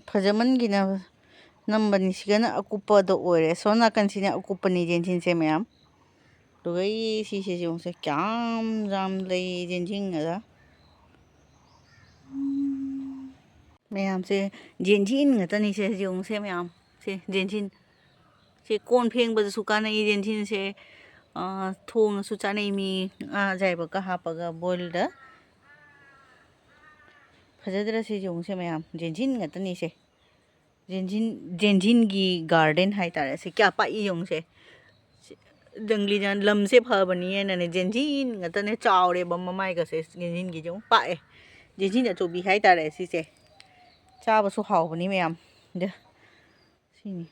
ꯐꯖꯃꯟꯒꯤꯅ ꯅꯝꯕꯅꯤ ꯁꯤꯒꯅ ꯑꯀꯨꯞꯄꯗ ꯑꯣꯏꯔꯦ ꯁꯣꯝ ꯅꯥꯀꯟꯁꯤꯅ ꯑꯀꯨꯞꯄꯅꯤ ꯌꯦꯟꯁꯤꯟꯁꯦ ꯃꯌꯥꯝ ꯑꯗꯨꯒ ꯁꯤꯁꯦ ꯌꯦꯡꯉꯨꯁꯦ ꯀꯌꯥꯝ ꯌꯥꯝ ꯂꯩ ꯌꯦꯟꯁꯤꯟꯒꯗ ꯃꯌꯥꯝꯁꯦ ꯌꯦꯟꯁꯤꯟ ꯉꯥꯛꯇꯅꯤ ꯁꯦ ꯌꯦꯡꯉꯨꯁꯦ ꯃꯌꯥꯝ ꯁꯦ ꯌꯦꯟꯁꯤꯟ ꯁꯦ ꯀꯣꯟ ꯐꯦꯡꯕꯗꯁꯨ ꯀꯥꯟꯅꯩ ꯌꯦꯟꯁꯤꯟꯁꯦ ꯊꯣꯡꯅꯁꯨ ꯆꯥꯅꯩ ꯃꯤ ꯉꯥ ꯑꯖꯥꯏꯕꯒ ꯍꯥꯞꯄꯒ ꯕꯣꯏꯜꯗ ꯐꯖꯗ꯭ꯔ ꯁꯤ ꯌꯦꯡꯉꯨꯁꯦ ꯃꯌꯥꯝ ꯌꯦꯟꯁꯤꯟ ꯉꯥꯛꯇꯅꯤ ꯁꯦ ꯌꯦꯟꯁꯤꯟꯒꯤ ꯒꯥꯔꯗꯦꯟ ꯍꯥꯏꯇꯥꯔꯦ ꯁꯤ ꯀꯌꯥ ꯄꯥꯛꯏ ꯌꯦꯡꯉꯨꯁꯦ ꯖꯪꯒꯂꯤꯅ ꯂꯝꯁꯦ ꯐꯕꯅꯤꯅꯅꯦ ꯌꯦꯟꯁꯤꯟ ꯉꯥꯛꯇꯅꯦ ꯆꯥꯎꯔꯦꯕ ꯃꯃꯥꯏꯒꯁꯦ ꯌꯦꯟꯁꯤꯟꯒꯤꯁꯦ ꯑꯃꯨꯛ ꯄꯥꯛꯑꯦ ꯌꯦꯟꯁꯤꯟ ꯑꯆꯧꯕꯤ ꯍꯥꯏꯇꯥꯔꯦ ꯁꯤꯁꯦ ꯆꯥꯕꯁꯨ ꯍꯥꯎꯕꯅꯤ ꯃꯌꯥꯝ ꯁꯤꯅꯤ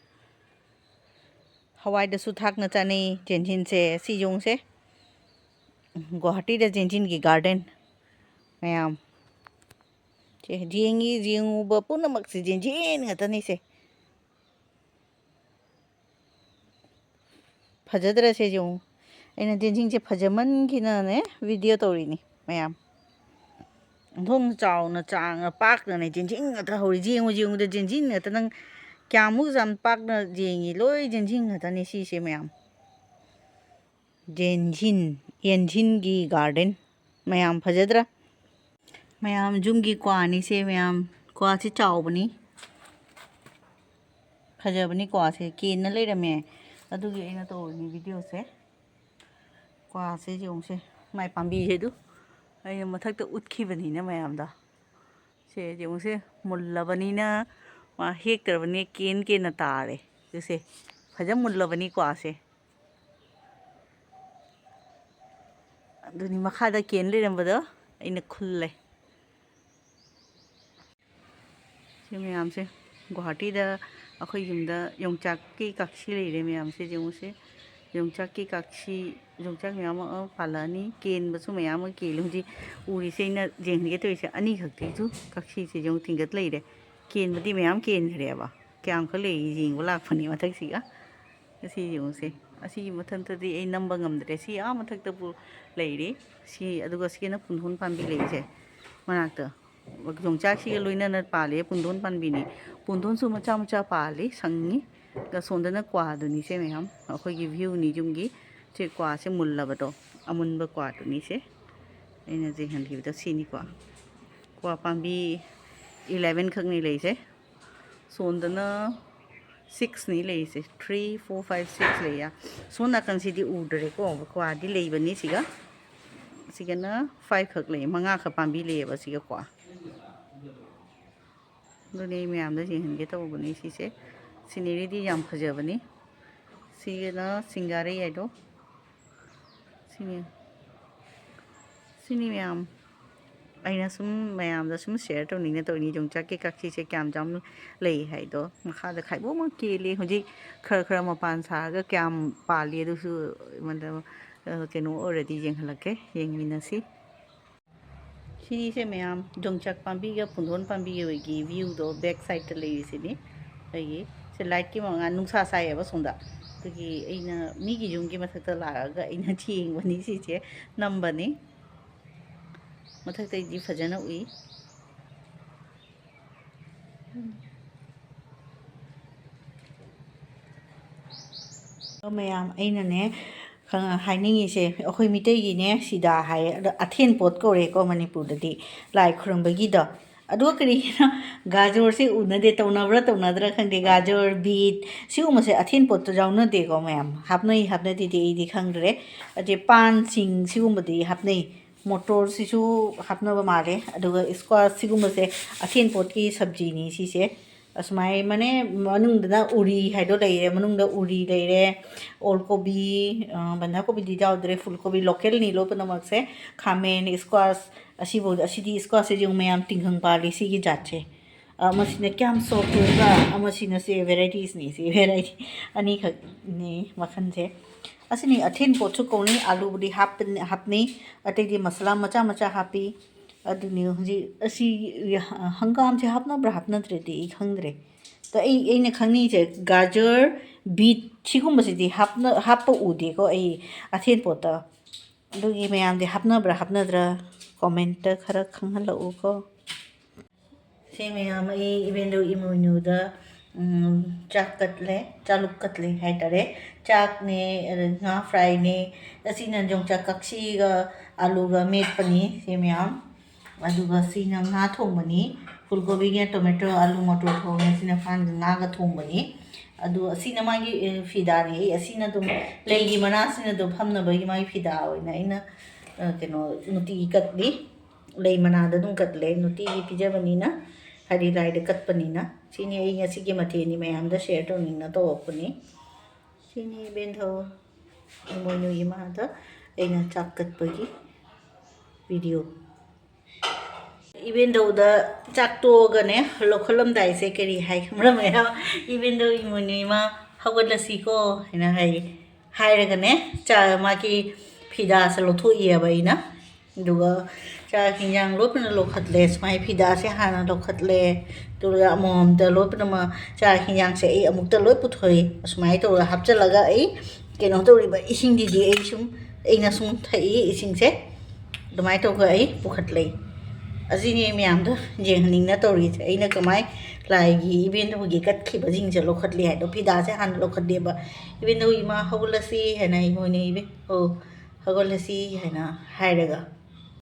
ꯍꯋꯥꯏꯗꯁꯨ ꯊꯥꯛꯅ ꯆꯥꯅꯩ ꯌꯦꯟꯁꯤꯟꯁꯦ ꯁꯤ ꯌꯦꯡꯉꯨꯁꯦ ꯒꯨꯋꯥꯍꯥꯇꯤꯗ ꯌꯦꯟꯁꯤꯟꯒꯤ ꯒꯥꯔꯗꯦꯟ ꯃꯌꯥꯝ ꯌꯦꯡꯉꯨꯕ ꯄꯨꯝꯅꯃꯛꯁꯦ ꯌꯦꯟꯁꯤꯟ ꯉꯥꯛꯇꯅꯤ ꯁꯦ ꯐꯖꯗ꯭ꯔ ꯁꯦ ꯌꯦꯡꯉꯨ ꯑꯩꯅ ꯌꯦꯟꯁꯤꯟꯁꯦ ꯐꯖꯃꯟꯈꯤꯅꯅꯦ ꯚꯤꯗꯤꯑꯣ ꯇꯧꯔꯤꯅꯤ ꯃꯌꯥꯝ ꯑꯣꯟꯊꯣꯛꯅ ꯆꯥꯎꯅ ꯆꯥꯡꯅ ꯄꯥꯛꯇꯅ ꯌꯦꯟꯁꯤꯟ ꯉꯥꯛꯇ ꯍꯧꯔꯤ ꯌꯦꯡꯉꯨꯗ ꯌꯦꯟꯁꯤꯟ ꯉꯥꯛꯇ ꯅꯪ ꯀꯌꯥꯃꯨꯛ ꯌꯥꯝ ꯄꯥꯛꯅ ꯌꯦꯡꯉꯤ ꯂꯣꯏ ꯌꯦꯟꯁꯤꯟ ꯉꯥꯛꯇꯅꯤ ꯁꯤꯁꯦ ꯃꯌꯥꯝ ꯌꯦꯟꯁꯤꯟꯒꯤ ꯒꯥꯔꯗꯦꯟ ꯃꯌꯥꯝ ꯐꯖꯗ꯭ꯔꯥ ꯃꯌꯥꯝ ꯌꯨꯝꯒꯤ ꯀ꯭ꯋꯥꯅꯤꯁꯦ ꯃꯌꯥꯝ ꯀ꯭ꯋꯥꯁꯤ ꯆꯥꯎꯕꯅꯤ ꯐꯖꯕꯅꯤ ꯀ꯭ꯋꯥꯁꯦ ꯀꯦꯟꯅ ꯂꯩꯔꯝꯃꯦ ꯑꯗꯨꯒꯤ ꯑꯩꯅ ꯇꯧꯔꯤꯅꯤ ꯚꯤꯗꯤꯑꯣꯁꯦ ꯀ꯭ꯋꯥꯁꯦ ꯌꯦꯡꯉꯨꯁꯦ ꯃꯥꯏ ꯄꯥꯝꯕꯤꯁꯦ ꯑꯗꯨ ꯑꯩꯅ ꯃꯊꯛꯇ ꯎꯠꯈꯤꯕꯅꯤꯅ ꯃꯌꯥꯝꯗ ꯁꯦ ꯌꯦꯡꯉꯨꯁꯦ ꯃꯨꯜꯂꯕꯅꯤꯅ ꯃꯥ ꯍꯦꯛꯇ꯭ꯔꯕꯅꯤ ꯀꯦꯟꯅ ꯇꯥꯔꯦ ꯑꯗꯨꯁꯦ ꯐꯖ ꯃꯨꯜꯂꯕꯅꯤ ꯀ꯭ꯋꯥꯁꯦ ꯑꯗꯨꯅꯤ ꯃꯈꯥꯗ ꯀꯦꯟ ꯂꯩꯔꯝꯕꯗꯣ ꯑꯩꯅ ꯈꯨꯜꯂꯦ ꯁꯤ ꯃꯌꯥꯝꯁꯦ ꯒꯨꯋꯥꯍꯥꯇꯤꯗ ꯑꯩꯈꯣꯏ ꯌꯨꯝꯗ ꯌꯣꯡꯆꯥꯛꯀꯤ ꯀꯥꯛꯁꯤ ꯂꯩꯔꯦ ꯃꯌꯥꯝꯁꯦ ꯌꯦꯡꯉꯨꯁꯦ ꯌꯣꯡꯆꯥꯛꯀꯤ ꯀꯥꯛꯁꯤ ꯌꯣꯡꯆꯥꯛ ꯃꯌꯥꯝ ꯑꯃ ꯄꯥꯜꯂꯛꯑꯅꯤ ꯀꯦꯟꯕꯁꯨ ꯃꯌꯥꯝ ꯑꯃ ꯀꯦꯜꯂꯤ ꯍꯧꯖꯤꯛ ꯎꯔꯤꯁꯦ ꯑꯩꯅ ꯌꯦꯡꯍꯟꯒꯦ ꯇꯧꯔꯤꯁꯦ ꯑꯅꯤꯈꯛꯇꯤꯁꯨ ꯀꯥꯛꯁꯤꯁꯦ ꯌꯦꯡꯉꯨ ꯊꯤꯡꯒꯠ ꯂꯩꯔꯦ ꯀꯦꯟꯕꯗꯤ ꯃꯌꯥꯝ ꯀꯦꯟꯈ꯭ꯔꯦꯕ ꯀꯌꯥꯝꯈꯛ ꯂꯩ ꯌꯦꯡꯕ ꯂꯥꯛꯄꯅꯤ ꯃꯊꯛꯁꯤꯒ ꯑꯁꯤ ꯌꯦꯡꯉꯨꯁꯦ ꯑꯁꯤꯒꯤ ꯃꯊꯛꯇꯗꯤ ꯑꯩ ꯅꯝꯕ ꯉꯝꯗ꯭ꯔꯦ ꯁꯤ ꯃꯊꯛꯇꯕꯨ ꯂꯩꯔꯤ ꯁꯤ ꯑꯗꯨꯒ ꯁꯤꯅ ꯄꯨꯡꯗꯣꯟ ꯄꯥꯝꯕꯤ ꯂꯩꯔꯤꯁꯦ ꯃꯅꯥꯛꯇ ꯌꯣꯡꯆꯥꯛꯁꯤꯒ ꯂꯣꯏꯅꯅ ꯄꯥꯜꯂꯤ ꯄꯨꯡꯗꯣꯟ ꯄꯥꯝꯕꯤꯅꯤ ꯄꯨꯡꯗꯣꯟꯁꯨ ꯃꯆꯥ ꯃꯆꯥ ꯄꯥꯜꯂꯤ ꯁꯪꯉꯤ ꯁꯣꯝꯗꯅ ꯀ꯭ꯋꯥꯗꯨꯅꯤꯁꯦ ꯃꯌꯥꯝ ꯑꯩꯈꯣꯏꯒꯤ ꯚ꯭ꯌꯨꯅꯤ ꯌꯨꯝꯒꯤ ꯁꯤ ꯀ꯭ꯋꯥꯁꯦ ꯃꯨꯜꯂꯕꯗꯣ ꯑꯃꯨꯟꯕ ꯀ꯭ꯋꯥꯗꯨꯅꯤꯁꯦ ꯑꯩꯅ ꯌꯦꯡꯍꯟꯈꯤꯕꯗꯣ ꯁꯤꯅꯤꯀꯣ ꯀ꯭ꯋꯥ ꯄꯥꯝꯕꯤ 11 ꯈꯛꯅꯤ ꯂꯩꯁꯦ ꯁꯣꯝꯗꯅ 6ꯅꯤ ꯂꯩꯔꯤꯁꯦ 3 4 5 6 ꯂꯩꯌꯦ ꯁꯣꯝ ꯅꯥꯀꯟꯁꯤꯗꯤ ꯎꯗ꯭ꯔꯦꯀꯣ ꯀ꯭ꯋꯥꯗꯤ ꯂꯩꯕꯅꯤ ꯁꯤꯒꯅ 5 ꯈꯛ ꯂꯩ 5 ꯈꯛ ꯄꯥꯝꯕꯤ ꯂꯩꯌꯦꯕ ꯁꯤꯒ ꯀ꯭ꯋꯥ ꯑꯗꯨꯅꯤ ꯑꯩ ꯃꯌꯥꯝꯗ ꯌꯦꯡꯍꯟꯒꯦ ꯇꯧꯕꯅꯤ ꯁꯤꯁꯦ ꯁꯤꯅꯦꯔꯤꯗꯤ ꯌꯥꯝ ꯐꯖꯕꯅꯤ ꯁꯤꯒꯅ ꯁꯤꯡꯒꯥꯔꯩ ꯍꯥꯏꯗꯣ ꯁꯤꯅꯤ ꯃꯌꯥꯝ ꯑꯩꯅ ꯁꯨꯝ ꯃꯌꯥꯝꯗ ꯁꯨꯝ ꯁꯦꯌꯔ ꯇꯧꯅꯤꯡꯉ ꯇꯧꯔꯤꯅꯤ ꯌꯣꯡꯆꯥꯛꯀꯤ ꯀꯥꯛꯁꯤꯁꯦ ꯀꯌꯥꯝ ꯂꯩ ꯍꯥꯏꯗꯣ ꯃꯈꯥꯗ ꯈꯥꯏꯕꯣꯛꯃꯛ ꯀꯦꯜꯂꯤ ꯍꯧꯖꯤꯛ ꯈꯔ ꯃꯄꯥꯟ ꯁꯥꯔꯒ ꯀꯌꯥꯝ ꯄꯥꯜꯂꯤ ꯑꯗꯨꯁꯨ ꯑꯩꯉꯣꯟꯗ ꯀꯩꯅꯣ ꯑꯣꯏꯔꯗꯤ ꯌꯦꯡꯍꯜꯂꯛꯀꯦ ꯌꯦꯡꯃꯤꯟꯅꯁꯤ ꯁꯤꯁꯦ ꯃꯌꯥꯝ ꯌꯣꯡꯆꯥꯛ ꯄꯥꯝꯕꯤꯒ ꯄꯨꯡꯗꯣꯟ ꯄꯥꯝꯕꯤꯒꯤ ꯚ꯭ꯌꯨꯗꯣ ꯕꯦꯛ ꯁꯥꯏꯗꯇ ꯂꯩꯔꯤꯁꯤꯅꯤ ꯑꯩꯒꯤ ꯁꯤ ꯂꯥꯏꯠꯀꯤ ꯃꯉꯥꯜ ꯅꯨꯡꯁꯥ ꯁꯥꯏꯌꯦꯕ ꯁꯣꯝꯗ ꯑꯗꯨꯒꯤ ꯑꯩꯅ ꯃꯤꯒꯤ ꯌꯨꯝꯒꯤ ꯃꯊꯛꯇ ꯂꯥꯛꯑꯒ ꯑꯩꯅ ꯌꯦꯡꯕꯅꯤ ꯁꯤꯁꯦ ꯅꯝꯕꯅꯤ ꯃꯊꯛꯇꯩꯗꯤ ꯐꯖꯅ ꯎꯏ ꯃꯌꯥꯝ ꯑꯩꯅꯅꯦ ꯍꯥꯏꯅꯤꯡꯉꯤꯁꯦ ꯑꯩꯈꯣꯏ ꯃꯤꯇꯩꯒꯤꯅꯦ ꯁꯤꯗ ꯍꯥꯏꯌꯦ ꯑꯗꯣ ꯑꯊꯦꯟꯄꯣꯠ ꯀꯧꯔꯦꯀꯣ ꯃꯅꯤꯄꯨꯔꯗꯗꯤ ꯂꯥꯏ ꯈꯨꯔꯨꯝꯕꯒꯤꯗꯣ ꯑꯗꯨꯒ ꯀꯔꯤꯒꯤꯅꯣ ꯒꯥꯖꯣꯔꯁꯦ ꯎꯅꯗꯦ ꯇꯧꯅꯕ꯭ꯔꯥ ꯈꯪꯗꯦ ꯒꯥꯖꯣꯔ ꯕꯤꯠ ꯁꯤꯒꯨꯝꯕꯁꯦ ꯑꯊꯦꯟꯄꯣꯠꯇꯣ ꯌꯥꯎꯅꯗꯦꯀꯣ ꯃꯌꯥꯝ ꯍꯥꯞꯅꯗꯦꯗꯤ ꯑꯩꯗꯤ ꯈꯪꯗ꯭ꯔꯦ ꯑꯗꯩ ꯄꯥꯟꯁꯤꯡ ꯁꯤꯒꯨꯝꯕꯗꯤ ꯍꯥꯞꯅꯩ ꯃꯣꯇꯣꯔꯁꯤꯁꯨ ꯍꯥꯞꯅꯕ ꯃꯥꯜꯂꯦ ꯑꯗꯨꯒ ꯏꯁꯀ꯭ꯋꯥꯁ ꯁꯤꯒꯨꯝꯕꯁꯦ ꯑꯊꯦꯟꯄꯣꯠꯀꯤ ꯁꯕꯖꯤꯅꯤ ꯁꯤꯁꯦ ꯑꯁꯨꯃꯥꯏ ꯃꯅꯦ ꯃꯅꯨꯡꯗꯅ ꯎꯔꯤ ꯍꯥꯏꯗꯣ ꯂꯩꯔꯦ ꯃꯅꯨꯡꯗ ꯎꯔꯤ ꯂꯩꯔꯦ ꯑꯣꯜ ꯀꯣꯕꯤ ꯕꯟꯙꯥ ꯀꯣꯕꯤꯗꯤ ꯌꯥꯎꯗ꯭ꯔꯦ ꯐꯨꯜ ꯀꯣꯕꯤ ꯂꯣꯀꯦꯜꯅꯤ ꯂꯣꯏ ꯄꯨꯝꯅꯃꯛꯁꯦ ꯈꯥꯃꯦꯟ ꯏꯁꯀ꯭ꯋꯥꯁ ꯑꯁꯤꯗꯤ ꯏꯁꯀ꯭ꯋꯥꯁꯁꯦ ꯌꯦꯡꯉꯨ ꯃꯌꯥꯝ ꯇꯤꯡꯈꯪ ꯄꯥꯜꯂꯤ ꯁꯤꯒꯤ ꯖꯥꯠꯁꯦ ꯃꯁꯤꯅ ꯀꯌꯥꯝ ꯁꯣꯐ ꯑꯣꯏꯕ ꯑꯃꯁꯤꯅ ꯁꯤ ꯚꯦꯔꯥꯏꯇꯤꯁꯅꯤ ꯁꯤ ꯚꯦꯔꯥꯏꯇꯤ ꯑꯅꯤꯈꯛꯅꯤ ꯃꯈꯜꯁꯦ ꯑꯁꯤꯅꯤ ꯑꯊꯦꯟꯄꯣꯠꯁꯨ ꯀꯧꯅꯩ ꯑꯥꯂꯨꯕꯨꯗꯤ ꯍꯥꯞꯅꯩ ꯑꯇꯩꯗꯤ ꯃꯁꯂꯥ ꯃꯆꯥ ꯍꯥꯞꯄꯤ ꯑꯗꯨꯅꯤ ꯍꯧꯖꯤꯛ ꯑꯁꯤ ꯍꯪꯒꯥꯝꯁꯦ ꯍꯥꯞꯅꯕ꯭ꯔꯥ ꯍꯥꯞꯅꯗ꯭ꯔꯗꯤ ꯑꯩ ꯈꯪꯗ꯭ꯔꯦ ꯑꯗꯣ ꯑꯩꯅ ꯈꯪꯅꯤꯡꯉꯤꯁꯦ ꯒꯥꯖꯔ ꯕꯤꯠ ꯁꯤꯒꯨꯝꯕꯁꯤꯗꯤ ꯍꯥꯞꯄ ꯎꯗꯦꯀꯣ ꯑꯩ ꯑꯊꯦꯟꯄꯣꯠꯇ ꯑꯗꯨꯒꯤ ꯃꯌꯥꯝꯗꯤ ꯍꯥꯞꯅꯕ꯭ꯔꯥ ꯍꯥꯞꯅꯗ꯭ꯔꯥ ꯀꯣꯃꯦꯟꯇ ꯈꯔ ꯈꯪꯍꯜꯂꯛꯎꯀꯣ ꯁꯤ ꯃꯌꯥꯝ ꯑꯩ Ibendhou Imoinuꯗ chakluk katle haitare chakne nga fry ne asina Yonchak kaksiga aluga metpani si mayam aduga sina nga thongmani fulgobi ge tomato alu motor thongni sina fan nga ga thongmani adu asina magi fida ne asina dum leigi mana sina do phamna bagi magi fida oina ina keno nuti katli lei mana da dum katle nuti pijabani na hari lai de katpani na sini ai ngasi ge mathe ni mayam da share to ni na to opuni sini Ibendhou Imoinu ima da aina chak katpagi video Ibendhou da chak to ga ne lokholam dai se keri hai khamra maya Ibendhou Imoinu ima hagalasi ko ina hai ra ga ne cha ma ki phida sa lo tho ye ba ina duga cha hinjang lopna laukhat le smai phida se hana laukhat le tuga mom da lopna ma cha hinjang se ai amuk ta loi puthoi smai to hapchalaga ai keno to ri ba ising di ai sum ai na sum thai ising se dumai to ga ai pukhat le azini myam da jengning na to ri ai na kamai lai gi Ibendhou gi kat khi ba jing se laukhat le do phida se han laukhat de ba Ibendhou ima hawlasi hana Imoinu ibe o hawlasi hana hai raga